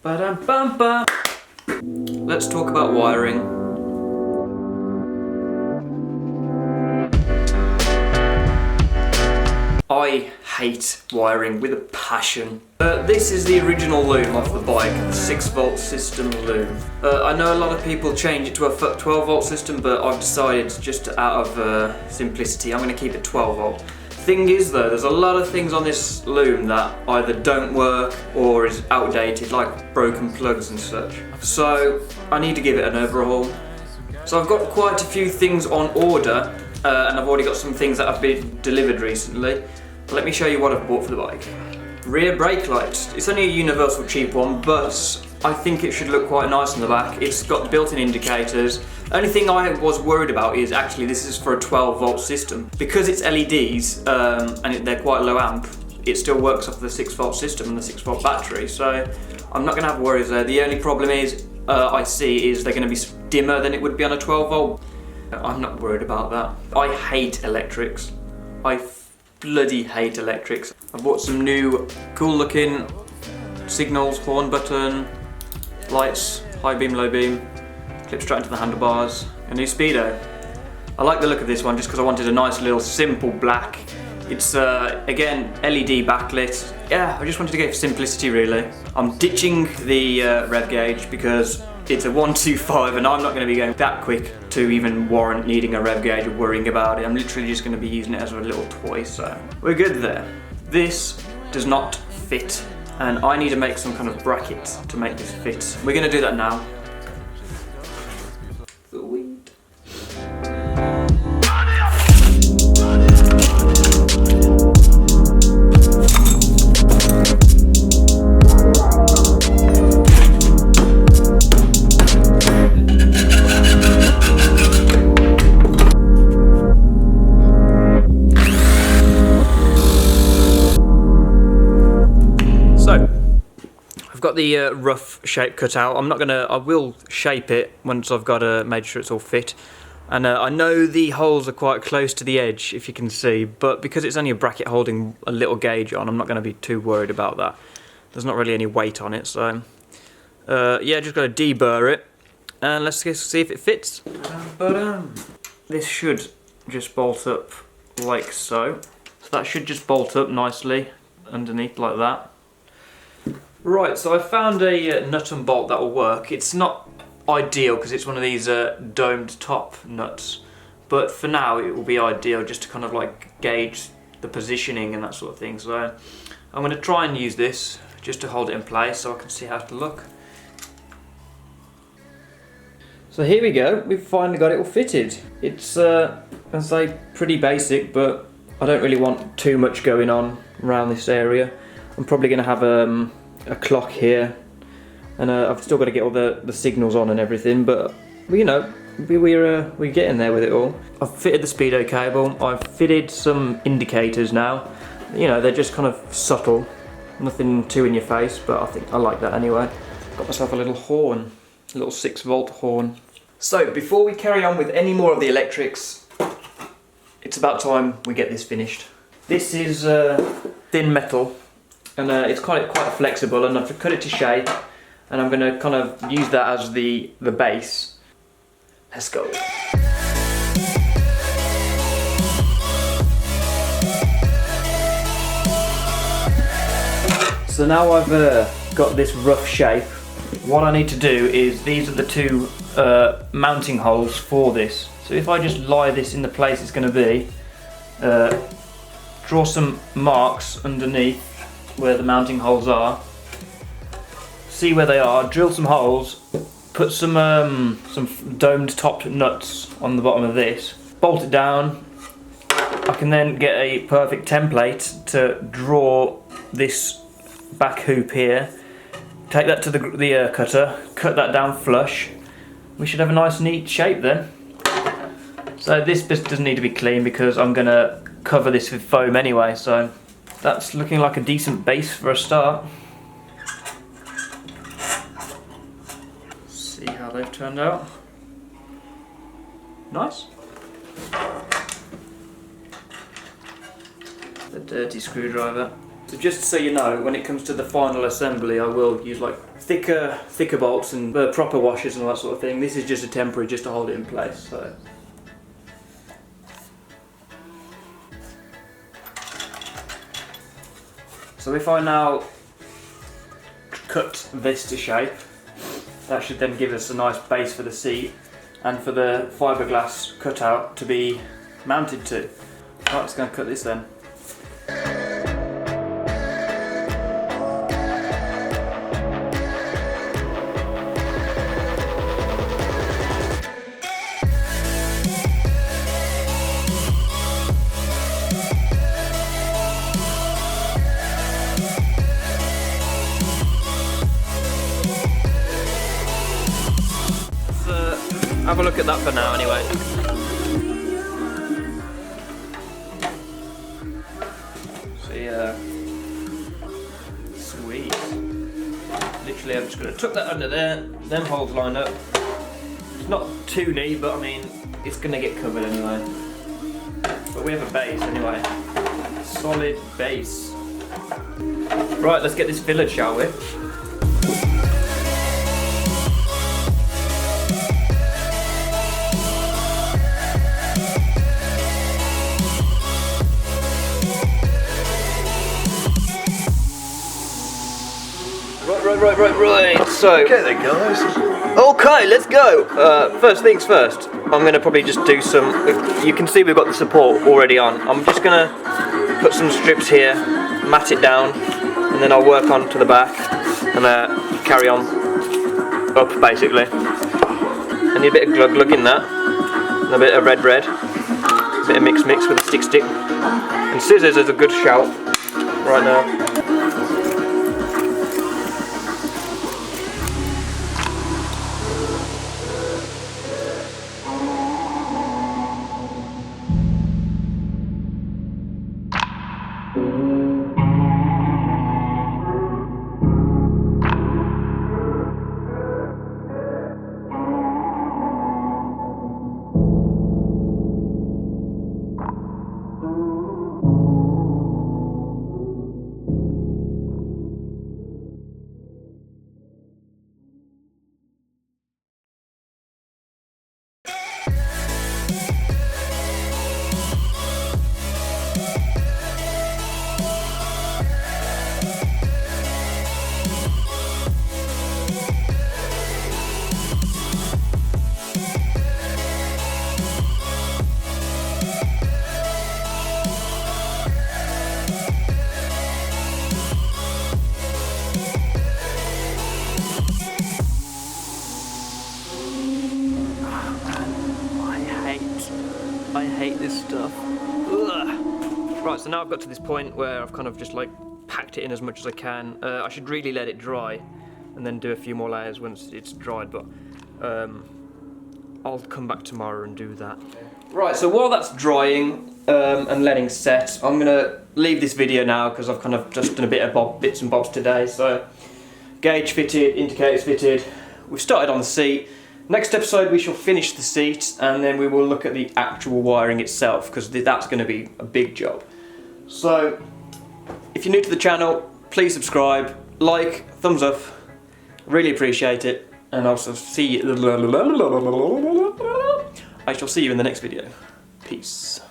Ba-dum-bum-bum. Let's talk about wiring. I hate wiring with a passion. This is the original loom off the bike, the 6-volt system loom. I know a lot of people change it to a 12-volt system, but I've decided just out of simplicity, I'm going to keep it 12-volt. Thing is though, there's a lot of things on this loom that either don't work or is outdated, like broken plugs and such. So I need to give it an overhaul. So I've got quite a few things on order, and I've already got some things that have been delivered recently. Let me show you what I've bought for the bike. Rear brake lights. It's only a universal cheap one, but I think it should look quite nice on the back. It's got built-in indicators. Only thing I was worried about is actually this is for a 12-volt system. Because it's LEDs and they're quite low amp, it still works off the 6-volt system and the 6-volt battery, so I'm not going to have worries there. The only problem is I see is they're going to be dimmer than it would be on a 12-volt. I'm not worried about that. I hate electrics. I bloody hate electrics. I bought some new cool looking signals, horn button, lights, high beam, low beam, clip straight into the handlebars, a new Speedo. I like the look of this one just because I wanted a nice little simple black. It's again LED backlit. Yeah, I just wanted to go for simplicity really. I'm ditching the rev gauge because it's a 125 and I'm not going to be going that quick to even warrant needing a rev gauge or worrying about it. I'm literally just going to be using it as a little toy, so we're good there. This does not fit and I need to make some kind of bracket to make this fit. We're going to do that now. I've got the rough shape cut out. I will shape it once I've got made sure it's all fit. And I know the holes are quite close to the edge, if you can see, but because it's only a bracket holding a little gauge on, I'm not going to be too worried about that. There's not really any weight on it, so yeah, just got to deburr it, and let's see if it fits. This should just bolt up like so. So that should just bolt up nicely underneath like that. Right, so I found a nut and bolt that will work. It's not ideal because it's one of these domed top nuts, but for now it will be ideal just to kind of like gauge the positioning and that sort of thing. So I'm going to try and use this just to hold it in place so I can see how to look. So here we go, we've finally got it all fitted. It's, I'd say, pretty basic, but I don't really want too much going on around this area. I'm probably going to have a clock here, and I've still got to get all the signals on and everything, but you know, we're getting there with it all. I've fitted the Speedo cable, I've fitted some indicators now. You know, they're just kind of subtle, nothing too in your face, but I think I like that anyway. Got myself a little horn, a little 6-volt horn. So before we carry on with any more of the electrics, it's about time we get this finished. This is thin metal, and it's quite flexible, and I've cut it to shape, and I'm going to kind of use that as the base. Let's go. So now I've got this rough shape, what I need to do is, these are the two mounting holes for this. So if I just lie this in the place it's going to be, draw some marks underneath where the mounting holes are, see where they are, drill some holes, put some domed topped nuts on the bottom of this, bolt it down. I can then get a perfect template to draw this back hoop here, take that to the cutter, cut that down flush. We should have a nice neat shape then. So this bit doesn't need to be clean because I'm going to cover this with foam anyway, so that's looking like a decent base for a start. See how they've turned out. Nice. The dirty screwdriver. So just so you know, when it comes to the final assembly, I will use like thicker bolts and proper washers and all that sort of thing. This is just a temporary, just to hold it in place. So if I now cut this to shape, that should then give us a nice base for the seat and for the fiberglass cutout to be mounted to. Right, let's go and cut this then. Have a look at that for now anyway. So sweet. Literally I'm just going to tuck that under there, them holes lined up. It's not too neat, but I mean, it's going to get covered anyway. But we have a base anyway. Solid base. Right, let's get this filled, shall we? Right. So. Okay then, guys. Okay, let's go. First things first. I'm gonna probably just do some. You can see we've got the support already on. I'm just gonna put some strips here, mat it down, and then I'll work on to the back and carry on up basically. I need a bit of glug in that, and a bit of red, a bit of mix with a stick. And scissors is a good shout right now. I hate this stuff. Ugh. Right, so now I've got to this point where I've kind of just like packed it in as much as I can. I should really let it dry and then do a few more layers once it's dried, but I'll come back tomorrow and do that. Right, so while that's drying and letting set, I'm gonna leave this video now because I've kind of just done a bit of bits and bobs today. So gauge fitted, indicators fitted, we've started on the seat. Next episode we shall finish the seat and then we will look at the actual wiring itself because that's going to be a big job. So if you're new to the channel, please subscribe, like, thumbs up, really appreciate it, and also I shall see you in the next video. Peace.